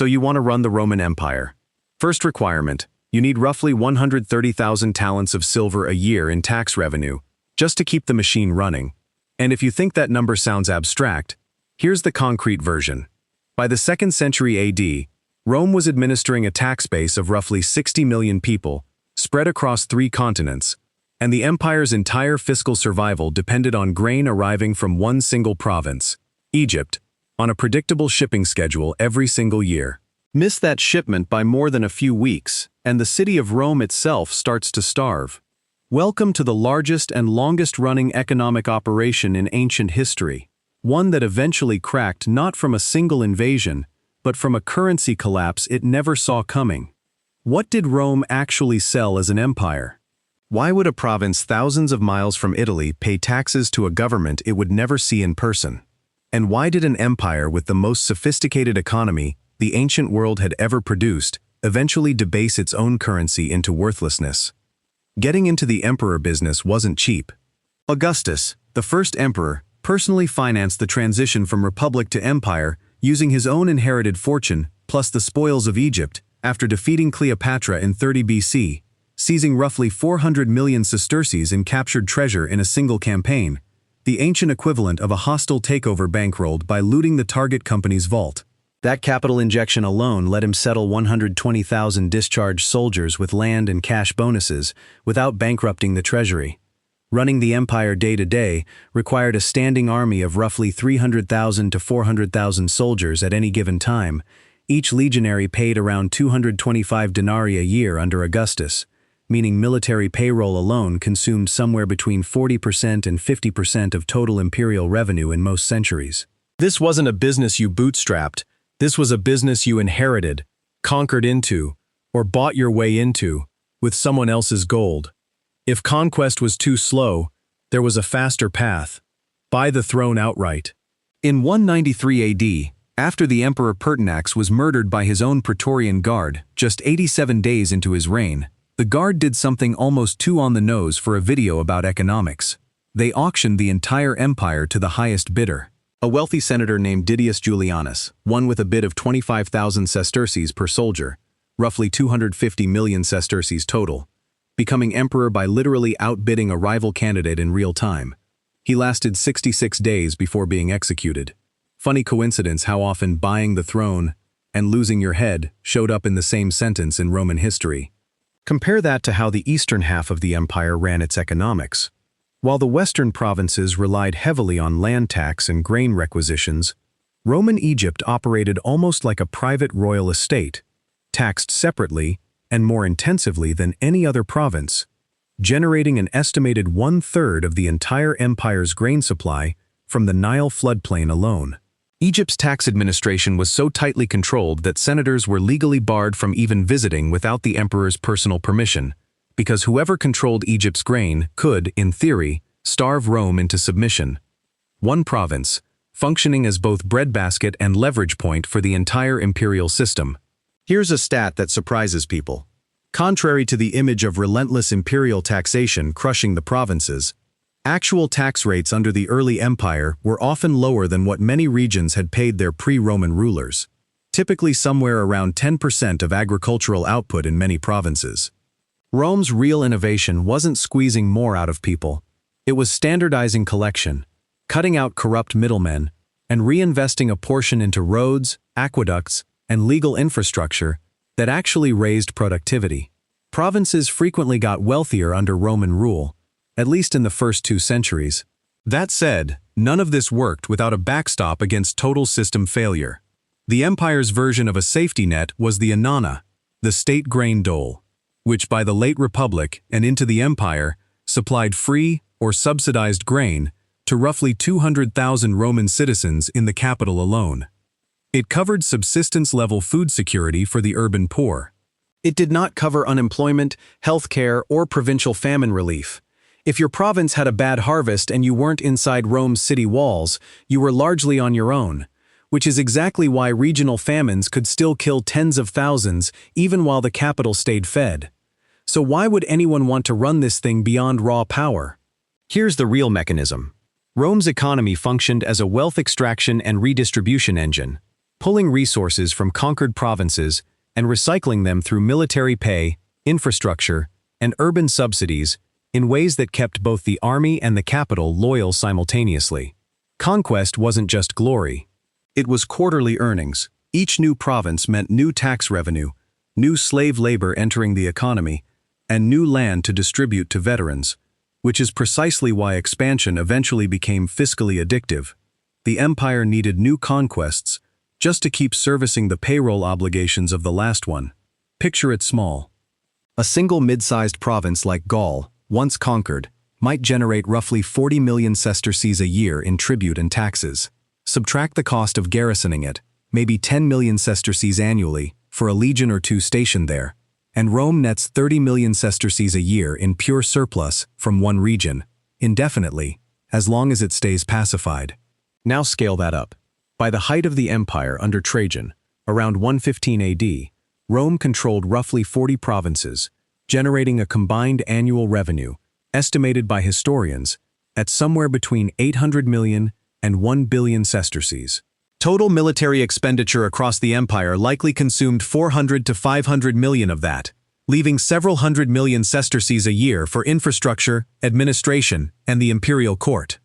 So you want to run the Roman Empire. First requirement, you need roughly 130,000 talents of silver a year in tax revenue, just to keep the machine running. And if you think that number sounds abstract, here's the concrete version. By the 2nd century AD, Rome was administering a tax base of roughly 60 million people, spread across 3 continents, and the empire's entire fiscal survival depended on grain arriving from one single province, Egypt, on a predictable shipping schedule every single year. Miss that shipment by more than a few weeks, and the city of Rome itself starts to starve. Welcome to the largest and longest-running economic operation in ancient history, one that eventually cracked not from a single invasion, but from a currency collapse it never saw coming. What did Rome actually sell as an empire? Why would a province thousands of miles from Italy pay taxes to a government it would never see in person? And why did an empire with the most sophisticated economy the ancient world had ever produced eventually debase its own currency into worthlessness? Getting into the emperor business wasn't cheap. Augustus, the first emperor, personally financed the transition from republic to empire using his own inherited fortune plus the spoils of Egypt after defeating Cleopatra in 30 BC, seizing roughly 400 million sesterces in captured treasure in a single campaign, the ancient equivalent of a hostile takeover bankrolled by looting the target company's vault. That capital injection alone let him settle 120,000 discharged soldiers with land and cash bonuses without bankrupting the treasury. Running the empire day to day required a standing army of roughly 300,000 to 400,000 soldiers at any given time, each legionary paid around 225 denarii a year under Augustus, meaning military payroll alone consumed somewhere between 40% and 50% of total imperial revenue in most centuries. This wasn't a business you bootstrapped. This was a business you inherited, conquered into, or bought your way into, with someone else's gold. If conquest was too slow, there was a faster path. Buy the throne outright. In 193 AD, after the Emperor Pertinax was murdered by his own Praetorian Guard just 87 days into his reign, the Guard did something almost too on the nose for a video about economics. They auctioned the entire empire to the highest bidder. A wealthy senator named Didius Julianus won with a bid of 25,000 sesterces per soldier, roughly 250 million sesterces total, becoming emperor by literally outbidding a rival candidate in real time. He lasted 66 days before being executed. Funny coincidence how often buying the throne and losing your head showed up in the same sentence in Roman history. Compare that to how the eastern half of the empire ran its economics. While the western provinces relied heavily on land tax and grain requisitions, Roman Egypt operated almost like a private royal estate, taxed separately and more intensively than any other province, generating an estimated 1/3 of the entire empire's grain supply from the Nile floodplain alone. Egypt's tax administration was so tightly controlled that senators were legally barred from even visiting without the emperor's personal permission, because whoever controlled Egypt's grain could, in theory, starve Rome into submission. One province, functioning as both breadbasket and leverage point for the entire imperial system. Here's a stat that surprises people. Contrary to the image of relentless imperial taxation crushing the provinces, actual tax rates under the early empire were often lower than what many regions had paid their pre-Roman rulers, typically somewhere around 10% of agricultural output in many provinces. Rome's real innovation wasn't squeezing more out of people. It was standardizing collection, cutting out corrupt middlemen, and reinvesting a portion into roads, aqueducts, and legal infrastructure that actually raised productivity. Provinces frequently got wealthier under Roman rule, at least in the first 2 centuries. That said, none of this worked without a backstop against total system failure. The empire's version of a safety net was the annona, the state grain dole, which by the late Republic and into the empire supplied free or subsidized grain to roughly 200,000 Roman citizens in the capital alone. It covered subsistence-level food security for the urban poor. It did not cover unemployment, health care, or provincial famine relief. If your province had a bad harvest and you weren't inside Rome's city walls, you were largely on your own, which is exactly why regional famines could still kill tens of thousands even while the capital stayed fed. So why would anyone want to run this thing beyond raw power? Here's the real mechanism. Rome's economy functioned as a wealth extraction and redistribution engine. pulling resources from conquered provinces and recycling them through military pay, infrastructure, and urban subsidies in ways that kept both the army and the capital loyal simultaneously. Conquest wasn't just glory. It was quarterly earnings. Each new province meant new tax revenue, new slave labor entering the economy, and new land to distribute to veterans, which is precisely why expansion eventually became fiscally addictive. The empire needed new conquests just to keep servicing the payroll obligations of the last one. Picture it small. A single mid-sized province like Gaul, once conquered, might generate roughly 40 million sesterces a year in tribute and taxes. Subtract the cost of garrisoning it, maybe 10 million sesterces annually, for a legion or two stationed there, and Rome nets 30 million sesterces a year in pure surplus from one region, indefinitely, as long as it stays pacified. Now scale that up. By the height of the empire under Trajan, around 115 AD, Rome controlled roughly 40 provinces, generating a combined annual revenue, estimated by historians, at somewhere between 800 million and 1 billion sesterces. Total military expenditure across the empire likely consumed 400 to 500 million of that, leaving several hundred million sesterces a year for infrastructure, administration, and the imperial court.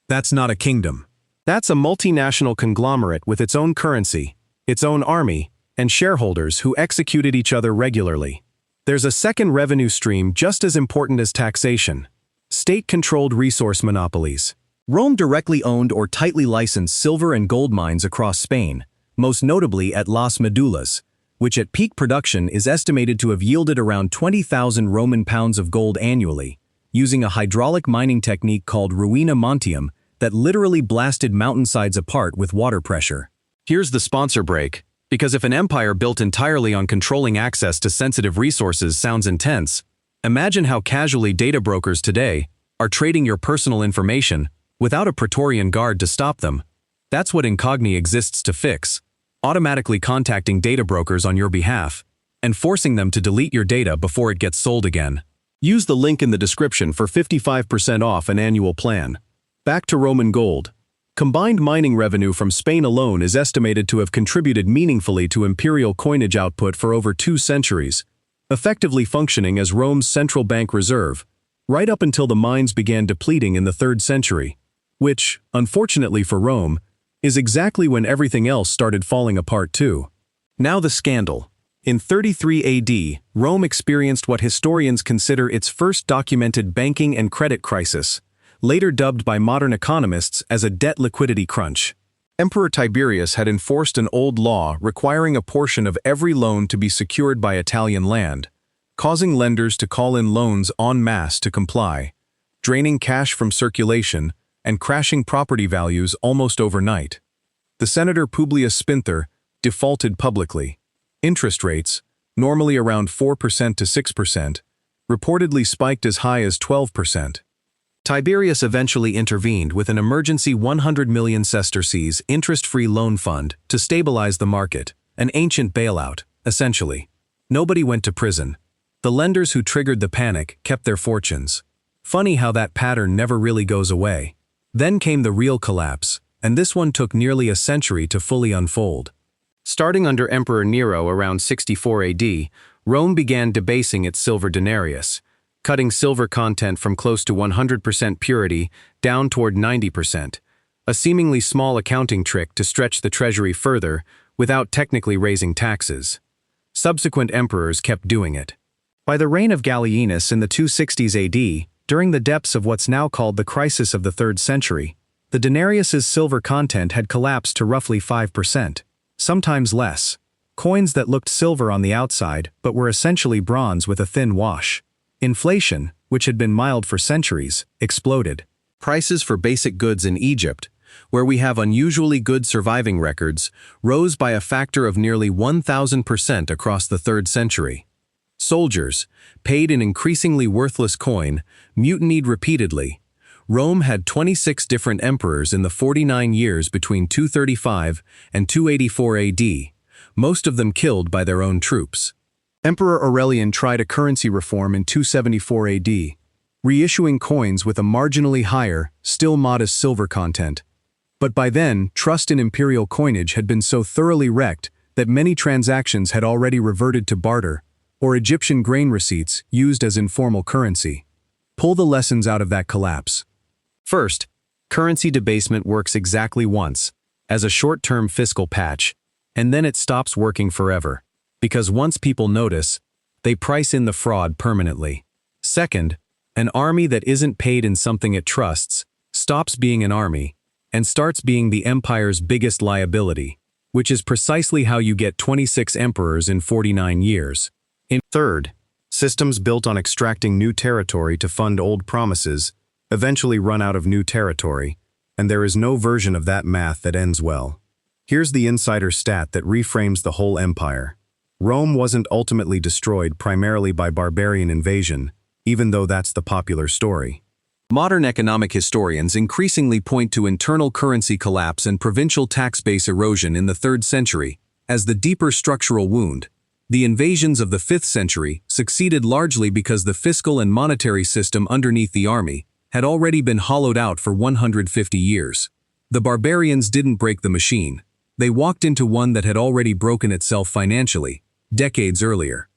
That's not a kingdom. That's a multinational conglomerate with its own currency, its own army, and shareholders who executed each other regularly. There's a second revenue stream just as important as taxation: state-controlled resource monopolies. Rome directly owned or tightly licensed silver and gold mines across Spain, most notably at Las Medullas, which at peak production is estimated to have yielded around 20,000 Roman pounds of gold annually, using a hydraulic mining technique called ruina montium that literally blasted mountainsides apart with water pressure. Here's the sponsor break, because if an empire built entirely on controlling access to sensitive resources sounds intense, imagine how casually data brokers today are trading your personal information without a Praetorian guard to stop them. That's what Incogni exists to fix, automatically contacting data brokers on your behalf and forcing them to delete your data before it gets sold again. Use the link in the description for 55% off an annual plan. Back to Roman gold. Combined mining revenue from Spain alone is estimated to have contributed meaningfully to imperial coinage output for over 2 centuries, effectively functioning as Rome's central bank reserve, right up until the mines began depleting in the 3rd century, which, unfortunately for Rome, is exactly when everything else started falling apart too. Now the scandal. In 33 AD, Rome experienced what historians consider its first documented banking and credit crisis, later dubbed by modern economists as a debt liquidity crunch. Emperor Tiberius had enforced an old law requiring a portion of every loan to be secured by Italian land, causing lenders to call in loans en masse to comply, draining cash from circulation and crashing property values almost overnight. The Senator Publius Spinther defaulted publicly. Interest rates, normally around 4% to 6%, reportedly spiked as high as 12%. Tiberius eventually intervened with an emergency 100 million sesterces interest-free loan fund to stabilize the market, an ancient bailout, essentially. Nobody went to prison. The lenders who triggered the panic kept their fortunes. Funny how that pattern never really goes away. Then came the real collapse, and this one took nearly a century to fully unfold. Starting under Emperor Nero around 64 AD, Rome began debasing its silver denarius, cutting silver content from close to 100% purity down toward 90%, a seemingly small accounting trick to stretch the treasury further without technically raising taxes. Subsequent emperors kept doing it. By the reign of Gallienus in the 260s AD, during the depths of what's now called the crisis of the 3rd century, the denarius's silver content had collapsed to roughly 5%, sometimes less. Coins that looked silver on the outside but were essentially bronze with a thin wash. Inflation, which had been mild for centuries, exploded. Prices for basic goods in Egypt, where we have unusually good surviving records, rose by a factor of nearly 1,000% across the 3rd century. Soldiers, paid in increasingly worthless coin, mutinied repeatedly. Rome had 26 different emperors in the 49 years between 235 and 284 AD, most of them killed by their own troops. Emperor Aurelian tried a currency reform in 274 AD, reissuing coins with a marginally higher, still modest silver content. But by then, trust in imperial coinage had been so thoroughly wrecked that many transactions had already reverted to barter, or Egyptian grain receipts used as informal currency. Pull the lessons out of that collapse. First, currency debasement works exactly once, as a short-term fiscal patch, and then it stops working forever, because once people notice, they price in the fraud permanently. Second, an army that isn't paid in something it trusts stops being an army and starts being the empire's biggest liability, which is precisely how you get 26 emperors in 49 years. Third, systems built on extracting new territory to fund old promises eventually run out of new territory, and there is no version of that math that ends well. Here's the insider stat that reframes the whole empire. Rome wasn't ultimately destroyed primarily by barbarian invasion, even though that's the popular story. Modern economic historians increasingly point to internal currency collapse and provincial tax base erosion in the 3rd century as the deeper structural wound. The invasions of the 5th century succeeded largely because the fiscal and monetary system underneath the army had already been hollowed out for 150 years. The barbarians didn't break the machine. They walked into one that had already broken itself financially, decades earlier.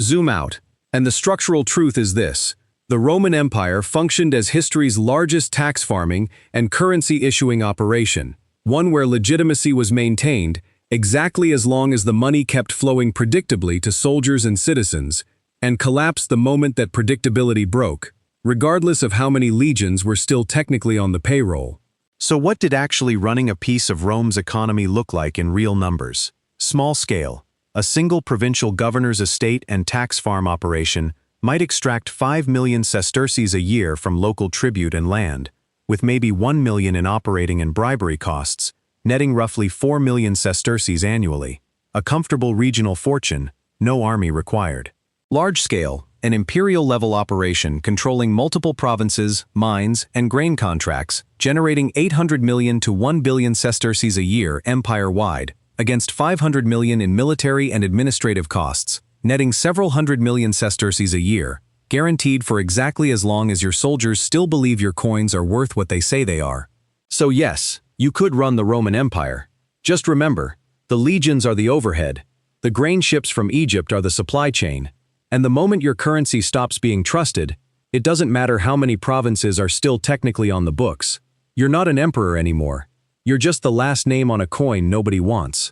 Zoom out, and the structural truth is this: the Roman Empire functioned as history's largest tax farming and currency issuing operation, one where legitimacy was maintained exactly as long as the money kept flowing predictably to soldiers and citizens, and collapsed the moment that predictability broke, regardless of how many legions were still technically on the payroll. So what did actually running a piece of Rome's economy look like in real numbers? Small scale. A single provincial governor's estate and tax farm operation might extract 5 million sesterces a year from local tribute and land, with maybe 1 million in operating and bribery costs, netting roughly 4 million sesterces annually. A comfortable regional fortune, no army required. Large-scale, an imperial-level operation controlling multiple provinces, mines, and grain contracts, generating 800 million to 1 billion sesterces a year empire-wide, against 500 million in military and administrative costs, netting several hundred million sesterces a year, guaranteed for exactly as long as your soldiers still believe your coins are worth what they say they are. So yes, you could run the Roman Empire. Just remember, the legions are the overhead, the grain ships from Egypt are the supply chain, and the moment your currency stops being trusted, it doesn't matter how many provinces are still technically on the books. You're not an emperor anymore. You're just the last name on a coin nobody wants.